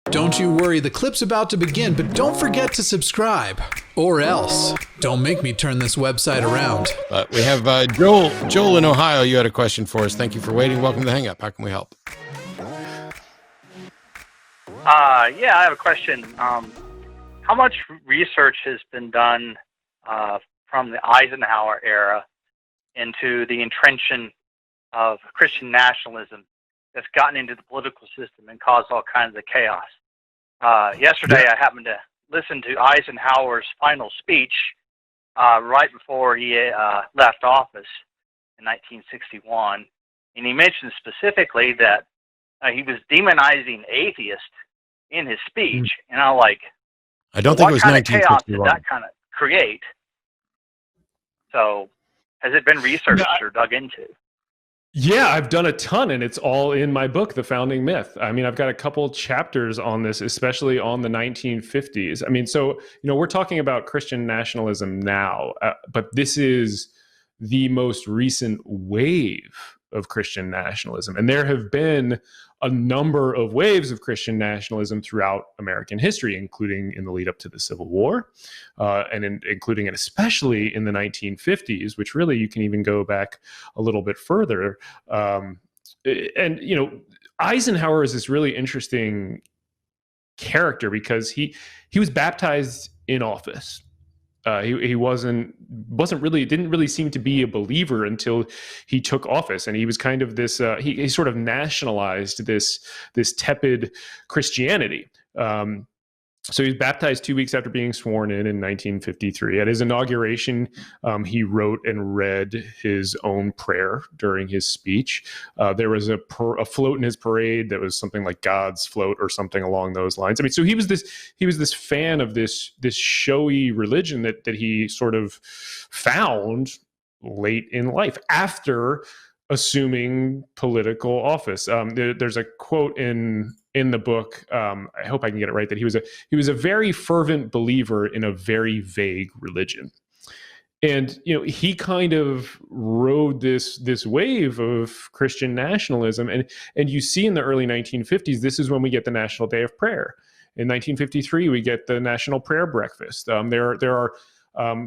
Don't you worry, the clip's about to begin, but don't forget to subscribe. Or else. Don't make me turn this website around. We have Joel. Joel in Ohio, you had a question for us. Thank you for waiting. Welcome to the Hang Up. How can we help? Yeah, I have a question. How much research has been done from the Eisenhower era into the entrenching of Christian nationalism that's gotten into the political system and caused all kinds of chaos? Yesterday, I happened to listen to Eisenhower's final speech right before he left office in 1961, and he mentioned specifically that he was demonizing atheists in his speech, and I'm like, I don't think it was what kind of chaos did 1961. that kind of create? So, has it been researched or dug into? Yeah, I've done a ton, and it's all in my book, The Founding Myth. I mean, I've got a couple chapters on this, especially on the 1950s. I mean, so, we're talking about Christian nationalism now, but this is the most recent wave of Christian nationalism. And there have been a number of waves of Christian nationalism throughout American history, including in the lead up to the Civil War, including and especially in the 1950s, which really you can even go back a little bit further. Eisenhower is this really interesting character because he was baptized in office. He didn't really seem to be a believer until he took office, and he was kind of this. He sort of nationalized this tepid Christianity. So he was baptized 2 weeks after being sworn in 1953. At his inauguration, he wrote and read his own prayer during his speech. There was a float in his parade that was something like God's float or something along those lines. I mean, so he was this fan of this showy religion that he sort of found late in life after assuming political office. There's a quote in the book, I hope I can get it right, that he was a very fervent believer in a very vague religion. And he kind of rode this wave of Christian nationalism, and you see in the early 1950s, this is when we get the National Day of Prayer. In 1953, we get the National Prayer Breakfast. There are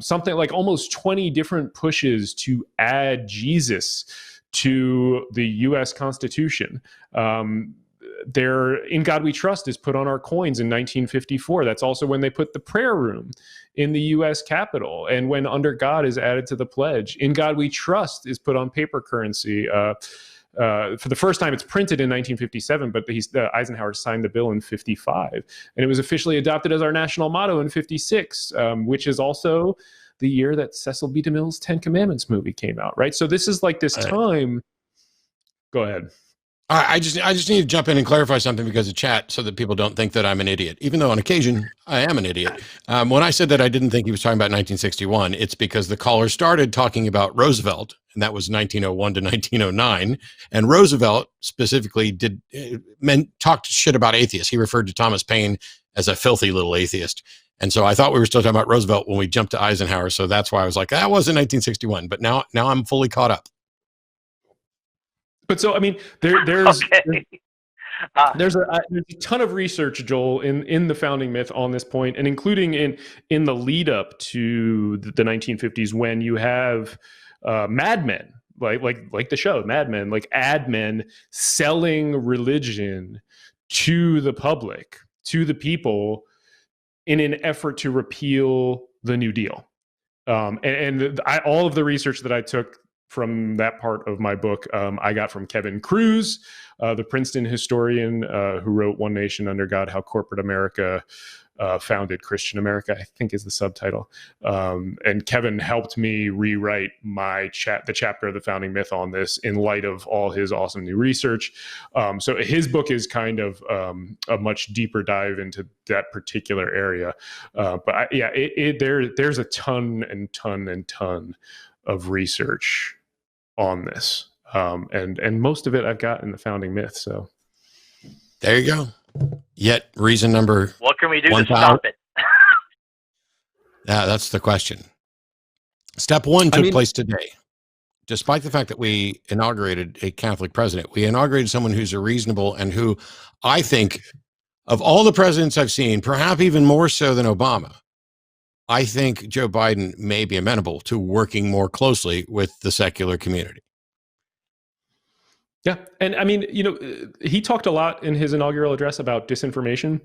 something like almost 20 different pushes to add Jesus to the U.S. Constitution. In God We Trust is put on our coins in 1954. That's also when they put the prayer room in the U.S. Capitol, and when Under God is added to the pledge. In God We Trust is put on paper currency. For the first time, it's printed in 1957, but Eisenhower signed the bill in 55, and it was officially adopted as our national motto in 56, which is also the year that Cecil B. DeMille's 10 Commandments movie came out, right? So this is like this time. Go ahead. I just need to jump in and clarify something because of chat so that people don't think that I'm an idiot, even though on occasion I am an idiot. When I said that I didn't think he was talking about 1961, it's because the caller started talking about Roosevelt, and that was 1901 to 1909. And Roosevelt specifically talked shit about atheists. He referred to Thomas Paine as a filthy little atheist. And so I thought we were still talking about Roosevelt when we jumped to Eisenhower. So that's why I was like, that wasn't 1961. But now I'm fully caught up. But so, I mean, there's Okay. there's a ton of research, Joel, in the Founding Myth on this point, and including in the lead up to the 1950s, when you have Mad Men, like the show Mad Men, like ad men selling religion to the public, to the people, in an effort to repeal the New Deal. All of the research that I took from that part of my book, I got from Kevin Kruse, the Princeton historian who wrote One Nation Under God, How Corporate America Founded Christian America, I think is the subtitle. And Kevin helped me rewrite the chapter of the Founding Myth on this in light of all his awesome new research. So his book is kind of a much deeper dive into that particular area. There's a ton and ton of research on this, and most of it I've got in the Founding Myth. So there you go. Yet reason number. What can we do to stop it? Yeah, that's the question. Step one took place today. Despite the fact that we inaugurated a Catholic president, we inaugurated someone who's a reasonable and who I think Of all the presidents I've seen, perhaps even more so than Obama, I think Joe Biden may be amenable to working more closely with the secular community. Yeah. And I mean, he talked a lot in his inaugural address about disinformation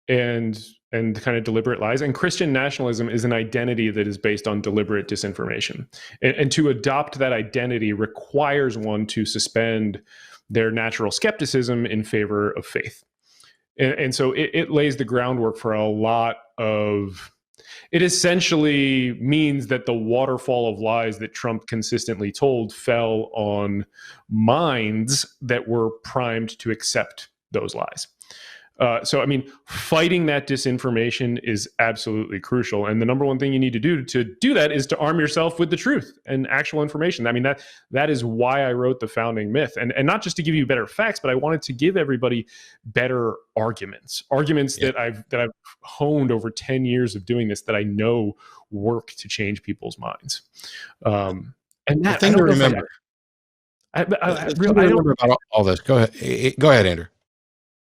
and kind of deliberate lies. And Christian nationalism is an identity that is based on deliberate disinformation. And to adopt that identity requires one to suspend their natural skepticism in favor of faith. And so it lays the groundwork for a lot of... It essentially means that the waterfall of lies that Trump consistently told fell on minds that were primed to accept those lies. So, I mean, fighting that disinformation is absolutely crucial. And the number one thing you need to do that is to arm yourself with the truth and actual information. I mean, that is why I wrote The Founding Myth. And not just to give you better facts, but I wanted to give everybody better arguments that I've honed over 10 years of doing this, that I know work to change people's minds. And that, the thing to remember, I remember about all this. Go ahead, Andrew.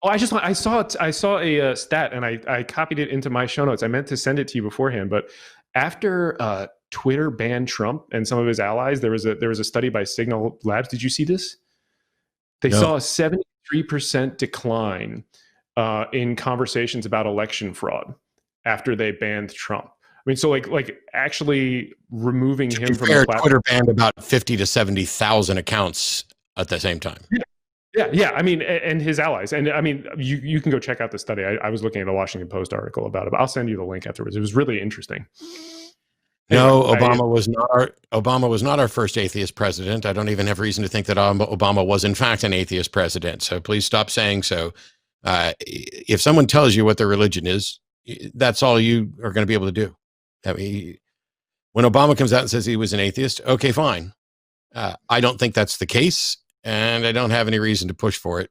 Oh, I saw a stat, and I copied it into my show notes. I meant to send it to you beforehand, but after Twitter banned Trump and some of his allies, there was a study by Signal Labs. Did you see this? They saw a 73% decline in conversations about election fraud after they banned Trump. I mean, so like actually removing him from the platform. Twitter banned about 50 to 70,000 accounts at the same time. Yeah. I mean, and his allies. And I mean, you can go check out the study. I was looking at a Washington Post article about it, but I'll send you the link afterwards. It was really interesting. No, Obama was not our first atheist president. I don't even have reason to think that Obama was in fact an atheist president. So please stop saying so. If someone tells you what their religion is, that's all you are going to be able to do. I mean, when Obama comes out and says he was an atheist, okay, fine. I don't think that's the case. And I don't have any reason to push for it.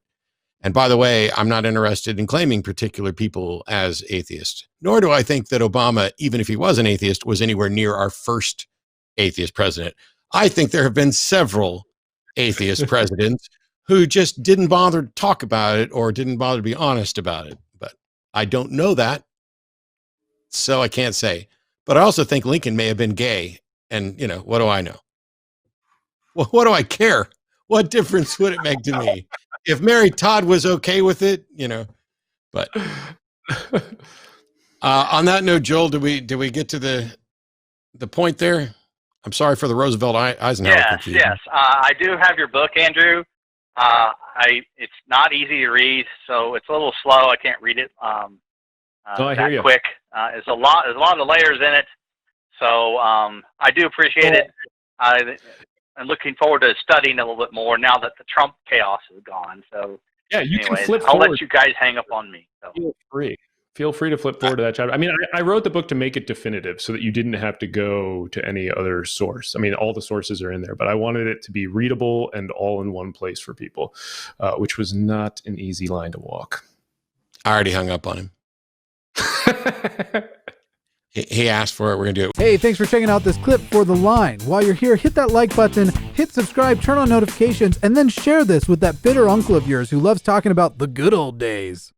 And by the way, I'm not interested in claiming particular people as atheists, nor do I think that Obama, even if he was an atheist, was anywhere near our first atheist president. I think there have been several atheist presidents who just didn't bother to talk about it or didn't bother to be honest about it. But I don't know that, so I can't say. But I also think Lincoln may have been gay. And, what do I know? Well, what do I care? What difference would it make to me if Mary Todd was okay with it? But on that note, Joel, did we get to the point there? I'm sorry for the Roosevelt Eisenhower confusion. Yes. I do have your book, Andrew. It's not easy to read, so it's a little slow. I can't read it I hear you. quick. There's a lot of layers in it, so I do appreciate it. I'm looking forward to studying a little bit more now that the Trump chaos is gone. So yeah, you can flip I'll forward. let you guys hang up on me. So. Feel free to flip forward to that chapter. I mean, I wrote the book to make it definitive so that you didn't have to go to any other source. I mean, all the sources are in there, but I wanted it to be readable and all in one place for people, which was not an easy line to walk. I already hung up on him. He asked for it. We're going to do it. Hey, thanks for checking out this clip for The Line. While you're here, hit that like button, hit subscribe, turn on notifications, and then share this with that bitter uncle of yours who loves talking about the good old days.